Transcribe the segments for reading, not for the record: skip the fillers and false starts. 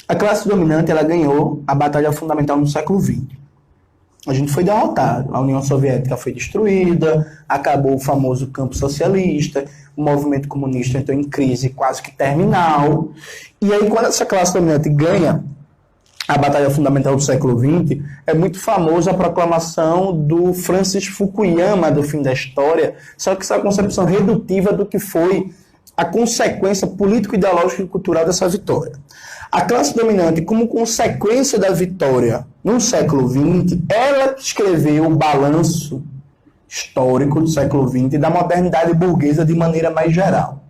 A classe dominante ela ganhou a batalha fundamental no século XX. A gente foi derrotado, a União Soviética foi destruída, acabou o famoso campo socialista, o movimento comunista entrou em crise quase que terminal. E aí, quando essa classe dominante ganha a batalha fundamental do século XX, é muito famosa a proclamação do Francis Fukuyama do fim da história, só que essa concepção redutiva do que foi a consequência político-ideológica e cultural dessa vitória. A classe dominante, como consequência da vitória no século XX, ela escreveu o balanço histórico do século XX e da modernidade burguesa de maneira mais geral.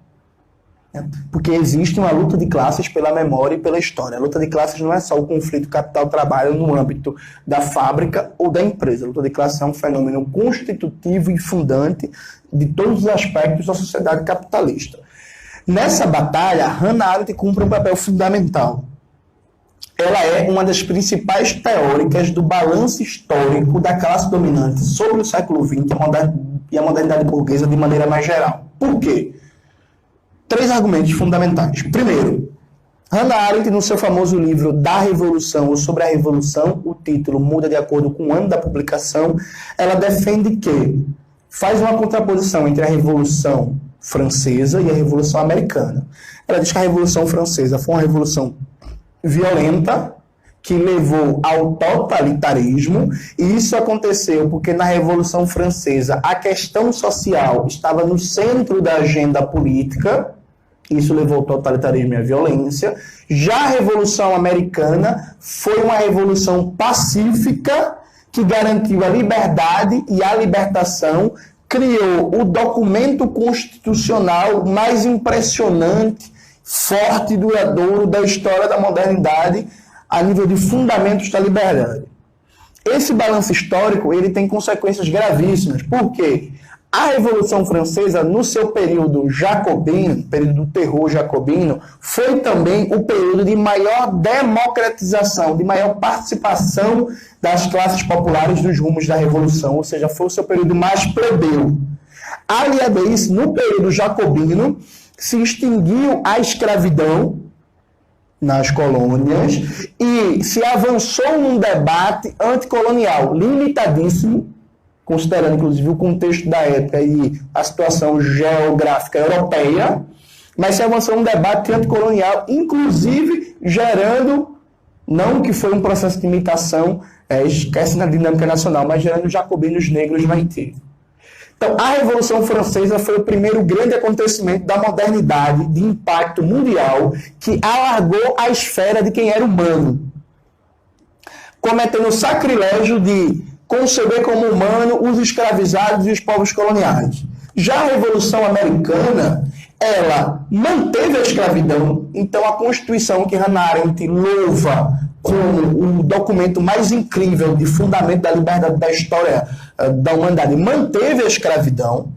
Porque existe uma luta de classes pela memória e pela história. A luta de classes não é só o conflito capital-trabalho no âmbito da fábrica ou da empresa. A luta de classes é um fenômeno constitutivo e fundante de todos os aspectos da sociedade capitalista. Nessa batalha, Hannah Arendt cumpre um papel fundamental. Ela é uma das principais teóricas do balanço histórico da classe dominante sobre o século XX e a modernidade burguesa de maneira mais geral. Por quê? 3 argumentos fundamentais. Primeiro, Hannah Arendt, no seu famoso livro Da Revolução ou Sobre a Revolução, o título muda de acordo com o ano da publicação, ela defende que faz uma contraposição entre a Revolução Francesa e a Revolução Americana. Ela diz que a Revolução Francesa foi uma revolução violenta, que levou ao totalitarismo, e isso aconteceu porque na Revolução Francesa a questão social estava no centro da agenda política, isso levou ao totalitarismo e à violência. Já a Revolução Americana foi uma revolução pacífica que garantiu a liberdade e a libertação, criou o documento constitucional mais impressionante, forte e duradouro da história da modernidade a nível de fundamentos da liberdade. Esse balanço histórico ele tem consequências gravíssimas. Por quê? A Revolução Francesa, no seu período jacobino, período do terror jacobino, foi também o período de maior democratização, de maior participação das classes populares dos rumos da Revolução, ou seja, foi o seu período mais plebeu. Aliado a isso, no período jacobino, se extinguiu a escravidão nas colônias e se avançou num debate anticolonial limitadíssimo, considerando inclusive o contexto da época e a situação geográfica europeia, mas se avançou num debate anticolonial, inclusive gerando, não que foi um processo de imitação, esquece na dinâmica nacional, mas gerando jacobinos negros no Haiti. Então, a Revolução Francesa foi o primeiro grande acontecimento da modernidade de impacto mundial que alargou a esfera de quem era humano, cometendo o sacrilégio de conceber como humano os escravizados e os povos coloniais. Já a Revolução Americana, ela manteve a escravidão, então a Constituição que Hannah Arendt louva como o documento mais incrível de fundamento da liberdade da história da humanidade, manteve a escravidão,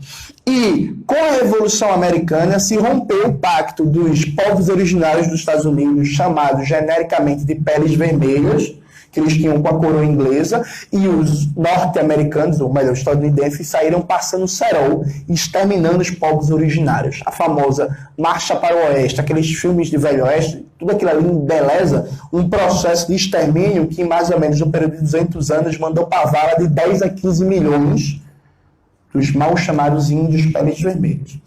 e com a Revolução Americana se rompeu o pacto dos povos originários dos Estados Unidos, chamados genericamente de peles vermelhas, que eles tinham com a coroa inglesa, e os norte-americanos, ou melhor, os estadunidenses, saíram passando cerol e exterminando os povos originários. A famosa Marcha para o Oeste, aqueles filmes de Velho Oeste, tudo aquilo ali embeleza um processo de extermínio que, em mais ou menos no período de 200 anos, mandou para a vala de 10 a 15 milhões dos mal chamados índios peles vermelhas.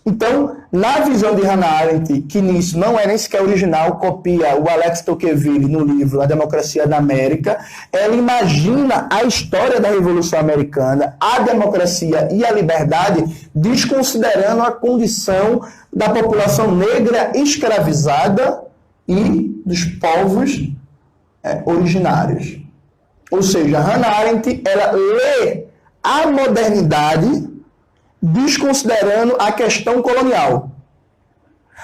Então, na visão de Hannah Arendt, que nisso não é nem sequer original, copia o Alex Tocqueville no livro A Democracia da América, ela imagina a história da Revolução Americana, a democracia e a liberdade, desconsiderando a condição da população negra escravizada e dos povos originários. Ou seja, Hannah Arendt, ela lê a modernidade desconsiderando a questão colonial.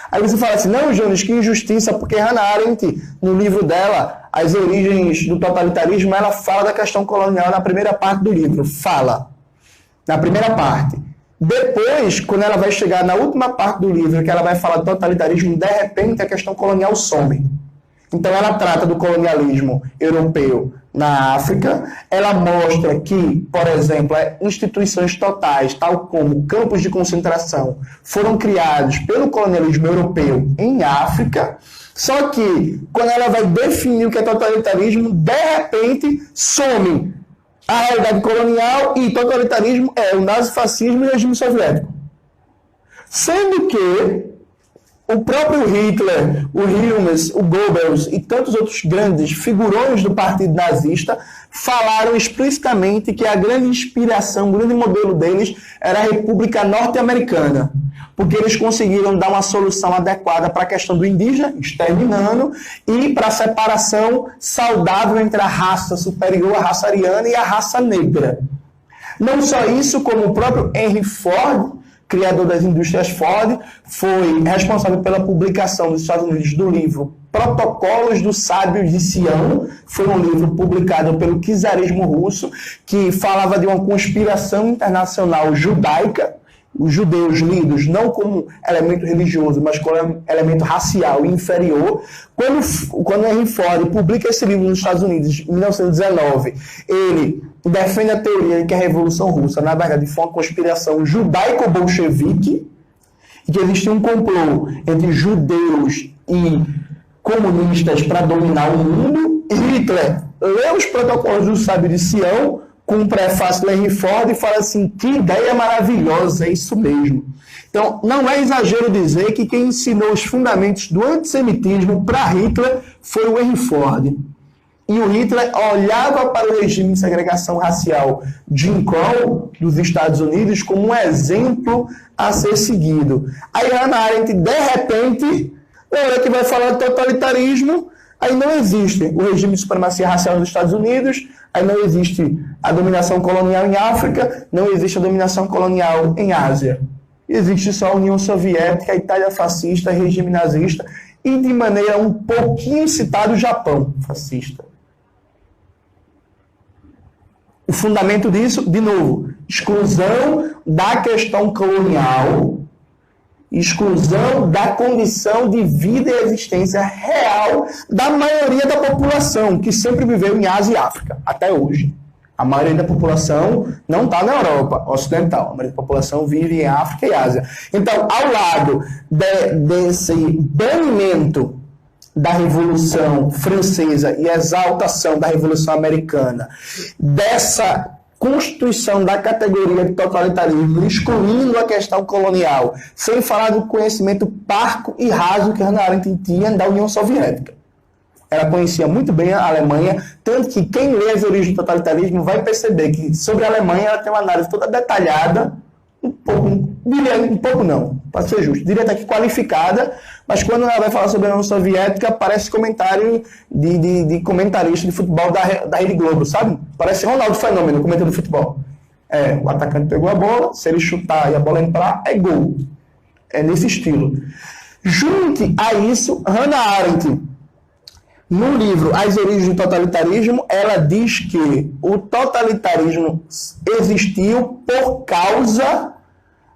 Aí você fala assim, não, Jones, que injustiça, porque Hannah Arendt, no livro dela, As Origens do Totalitarismo, ela fala da questão colonial na primeira parte do livro. Fala. Na primeira parte. Depois, quando ela vai chegar na última parte do livro, que ela vai falar do totalitarismo, de repente a questão colonial some. Então ela trata do colonialismo europeu na África, ela mostra que, por exemplo, instituições totais, tal como campos de concentração, foram criados pelo colonialismo europeu em África, Só que, quando ela vai definir o que é totalitarismo, de repente, some a realidade colonial e totalitarismo é o nazifascismo e o regime soviético. Sendo que o próprio Hitler, o Hilmes, o Goebbels e tantos outros grandes figurões do partido nazista falaram explicitamente que a grande inspiração, o grande modelo deles era a República Norte-Americana, porque eles conseguiram dar uma solução adequada para a questão do indígena, exterminando, e para a separação saudável entre a raça superior, a raça ariana e a raça negra. Não só isso, como o próprio Henry Ford, criador das indústrias Ford, foi responsável pela publicação nos Estados Unidos do livro Protocolos dos Sábios de Sião. Foi um livro publicado pelo czarismo russo, que falava de uma conspiração internacional judaica, os judeus lidos não como elemento religioso, mas como elemento racial inferior. Quando Henry Ford publica esse livro nos Estados Unidos, em 1919, ele defende a teoria de que a Revolução Russa, na verdade, foi uma conspiração judaico-bolchevique, e que existia um complô entre judeus e comunistas para dominar o mundo. Hitler lê os protocolos do Sábio de Sião, com um prefácio do Henry Ford, e fala assim: que ideia maravilhosa, é isso mesmo. Então, não é exagero dizer que quem ensinou os fundamentos do antissemitismo para Hitler foi o Henry Ford. E o Hitler olhava para o regime de segregação racial Jim Crow dos Estados Unidos como um exemplo a ser seguido. Aí Hannah Arendt, de repente, na hora que vai falar de totalitarismo, aí não existe o regime de supremacia racial nos Estados Unidos, aí não existe a dominação colonial em África, não existe a dominação colonial em Ásia. Existe só a União Soviética, a Itália fascista, regime nazista e, de maneira um pouquinho citada, o Japão fascista. O fundamento disso, de novo, exclusão da questão colonial, exclusão da condição de vida e existência real da maioria da população, que sempre viveu em Ásia e África, até hoje. A maioria da população não está na Europa ocidental, a maioria da população vive em África e Ásia. Então, ao lado desse banimento da Revolução Francesa e exaltação da Revolução Americana, dessa constituição da categoria de totalitarismo, excluindo a questão colonial, sem falar do conhecimento parco e raso que Hannah Arendt tinha da União Soviética. Ela conhecia muito bem a Alemanha, tanto que quem lê as origens do totalitarismo vai perceber que sobre a Alemanha ela tem uma análise toda detalhada, um pouco não, para ser justo, diria até que qualificada, mas quando ela vai falar sobre a União Soviética, parece comentário de comentarista de futebol da Rede Globo, sabe? Parece Ronaldo Fenômeno, comentando futebol. O atacante pegou a bola, se ele chutar e a bola entrar, é gol. É nesse estilo. Junte a isso, Hannah Arendt, no livro As Origens do Totalitarismo, ela diz que o totalitarismo existiu por causa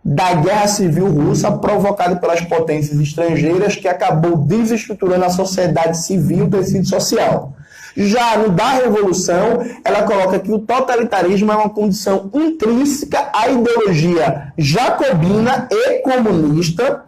da guerra civil russa provocada pelas potências estrangeiras, que acabou desestruturando a sociedade civil e o tecido social. Já no da Revolução, ela coloca que o totalitarismo é uma condição intrínseca à ideologia jacobina e comunista,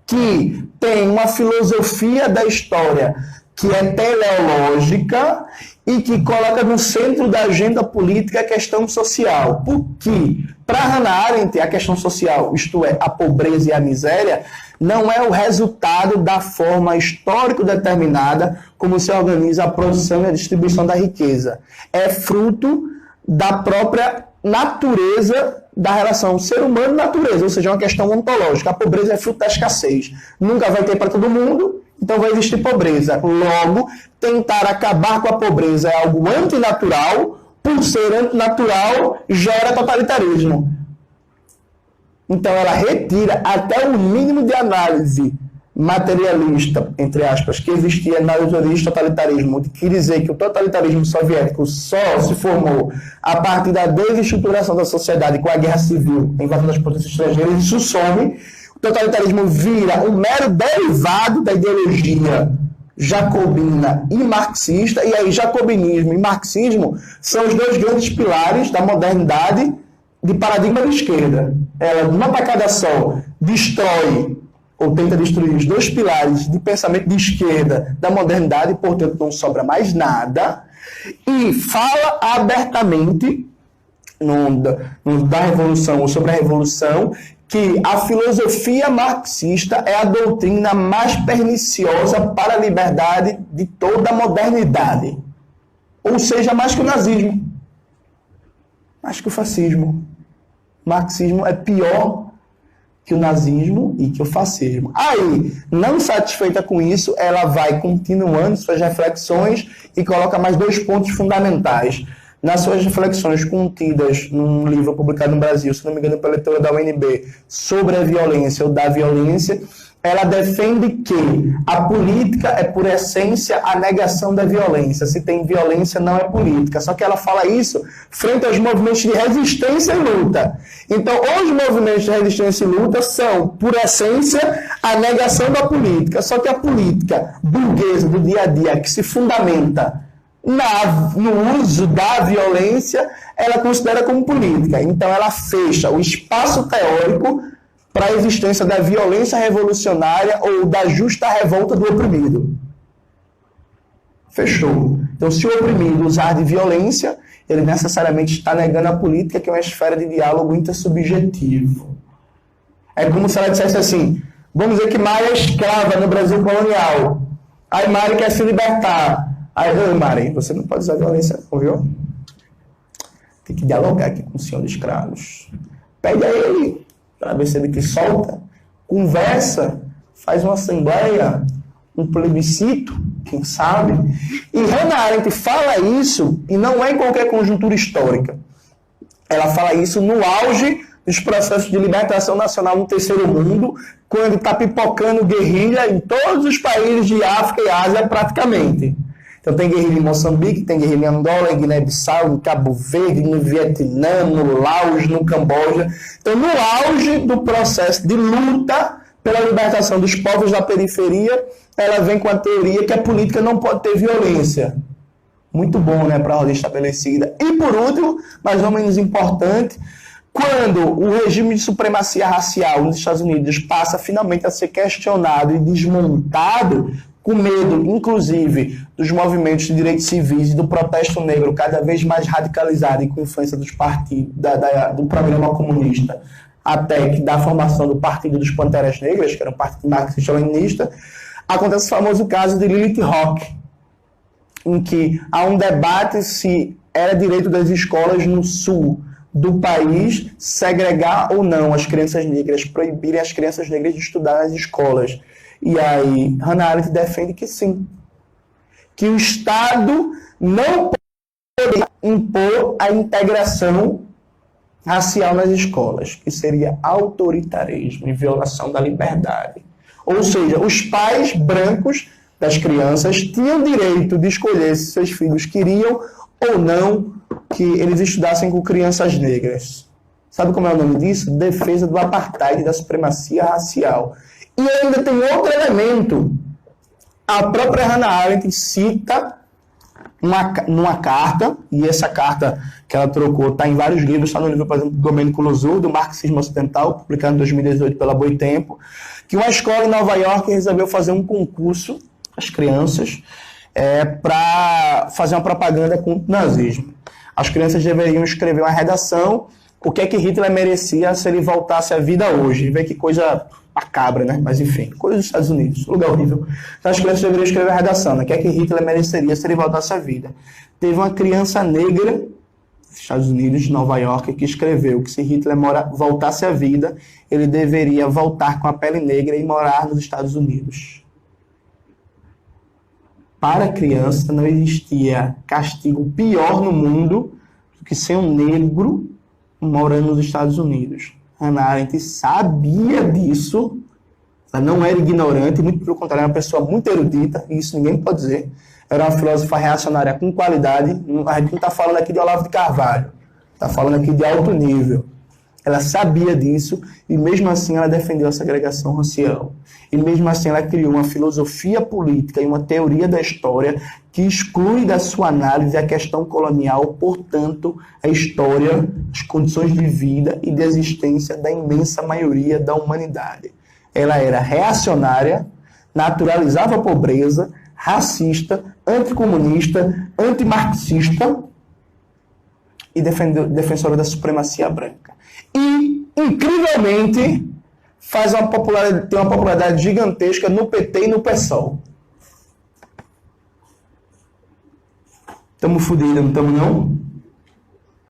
que tem uma filosofia da história que é teleológica e que coloca no centro da agenda política a questão social. Porque, para Hannah Arendt, a questão social, isto é, a pobreza e a miséria, não é o resultado da forma histórico determinada como se organiza a produção e a distribuição da riqueza. É fruto da própria natureza da relação ser humano-natureza, ou seja, é uma questão ontológica. A pobreza é fruto da escassez. Nunca vai ter para todo mundo, então vai existir pobreza. Logo, tentar acabar com a pobreza é algo antinatural, por ser antinatural, gera totalitarismo. Então ela retira até o mínimo de análise materialista, entre aspas, que existia na teoria do totalitarismo, que quer dizer que o totalitarismo soviético só se formou a partir da desestruturação da sociedade com a guerra civil em invasão das potências estrangeiras. Isso some. O totalitarismo vira um mero derivado da ideologia jacobina e marxista, e aí jacobinismo e marxismo são os dois grandes pilares da modernidade de paradigma da esquerda. Ela, numa tacada só, destrói ou tenta destruir os dois pilares de pensamento de esquerda da modernidade, e, portanto, não sobra mais nada, e fala abertamente da Revolução, ou sobre a Revolução, que a filosofia marxista é a doutrina mais perniciosa para a liberdade de toda a modernidade. Ou seja, mais que o nazismo, mais que o fascismo. O marxismo é pior que o nazismo e que o fascismo. Aí, não satisfeita com isso, ela vai continuando suas reflexões e coloca mais 2 pontos fundamentais. Nas suas reflexões contidas num livro publicado no Brasil, se não me engano, pela leitora da UNB, sobre a violência ou da violência, ela defende que a política é, por essência, a negação da violência. Se tem violência, não é política. Só que ela fala isso frente aos movimentos de resistência e luta. Então, os movimentos de resistência e luta são, por essência, a negação da política. Só que a política burguesa do dia a dia, que se fundamenta no uso da violência, ela considera como política. Então, ela fecha o espaço teórico para a existência da violência revolucionária ou da justa revolta do oprimido. Fechou. Então, se o oprimido usar de violência, ele necessariamente está negando a política, que é uma esfera de diálogo intersubjetivo. É como se ela dissesse assim, vamos dizer que Mari é escrava no Brasil colonial. Aí Mari quer se libertar. Aí, Mari, você não pode usar violência, não, viu? Tem que dialogar aqui com o senhor dos escravos. Pede a ele, para ver se ele te solta. Conversa, faz uma assembleia, um plebiscito, quem sabe. E Hannah Arendt fala isso, e não é em qualquer conjuntura histórica. Ela fala isso no auge dos processos de libertação nacional no Terceiro Mundo, quando está pipocando guerrilha em todos os países de África e Ásia, praticamente. Então tem guerrilha em Moçambique, tem guerrilha em Angola, em Guiné-Bissau, em Cabo Verde, no Vietnã, no Laos, no Camboja. Então, no auge do processo de luta pela libertação dos povos da periferia, ela vem com a teoria que a política não pode ter violência. Muito bom, né, para a ordem estabelecida. E, por último, mas não menos importante, quando o regime de supremacia racial nos Estados Unidos passa finalmente a ser questionado e desmontado, com medo, inclusive, dos movimentos de direitos civis e do protesto negro cada vez mais radicalizado e com influência dos partidos, do programa comunista, até que da formação do Partido dos Panteras Negras, que era um partido marxista-leninista, acontece o famoso caso de Lilith Rock, em que há um debate se era direito das escolas no sul do país segregar ou não as crianças negras, proibirem as crianças negras de estudar nas escolas. E aí, Hannah Arendt defende que sim, que o Estado não pode impor a integração racial nas escolas, que seria autoritarismo e violação da liberdade. Ou seja, os pais brancos das crianças tinham direito de escolher se seus filhos queriam ou não que eles estudassem com crianças negras. Sabe como é o nome disso? Defesa do apartheid, da supremacia racial. E ainda tem outro elemento. A própria Hannah Arendt cita numa carta, e essa carta que ela trocou está em vários livros, está no livro, por exemplo, do Domênico Lozour, do Marxismo Ocidental, publicado em 2018 pela Boitempo, que uma escola em Nova York resolveu fazer um concurso, as crianças, para fazer uma propaganda contra o nazismo. As crianças deveriam escrever uma redação, o que é que Hitler merecia se ele voltasse à vida hoje. Vê que coisa macabra, né? Mas enfim, coisa dos Estados Unidos, lugar horrível. Então as crianças deveriam escrever a redação, né? O que é que Hitler mereceria se ele voltasse à vida. Teve uma criança negra dos Estados Unidos, de Nova York, que escreveu que se Hitler voltasse à vida, ele deveria voltar com a pele negra e morar nos Estados Unidos. Para a criança não existia castigo pior no mundo do que ser um negro morando nos Estados Unidos. Hannah Arendt sabia disso, ela não era ignorante, muito pelo contrário, era uma pessoa muito erudita, e isso ninguém pode dizer. Era uma filósofa reacionária com qualidade. A gente não está falando aqui de Olavo de Carvalho, está falando aqui de alto nível. Ela sabia disso e mesmo assim ela defendeu a segregação racial. E mesmo assim ela criou uma filosofia política e uma teoria da história que exclui da sua análise a questão colonial, portanto, a história, as condições de vida e de existência da imensa maioria da humanidade. Ela era reacionária, naturalizava a pobreza, racista, anticomunista, antimarxista e defensora da supremacia branca. E, incrivelmente, tem uma popularidade gigantesca no PT e no PSOL. Estamos fodidos, não estamos não?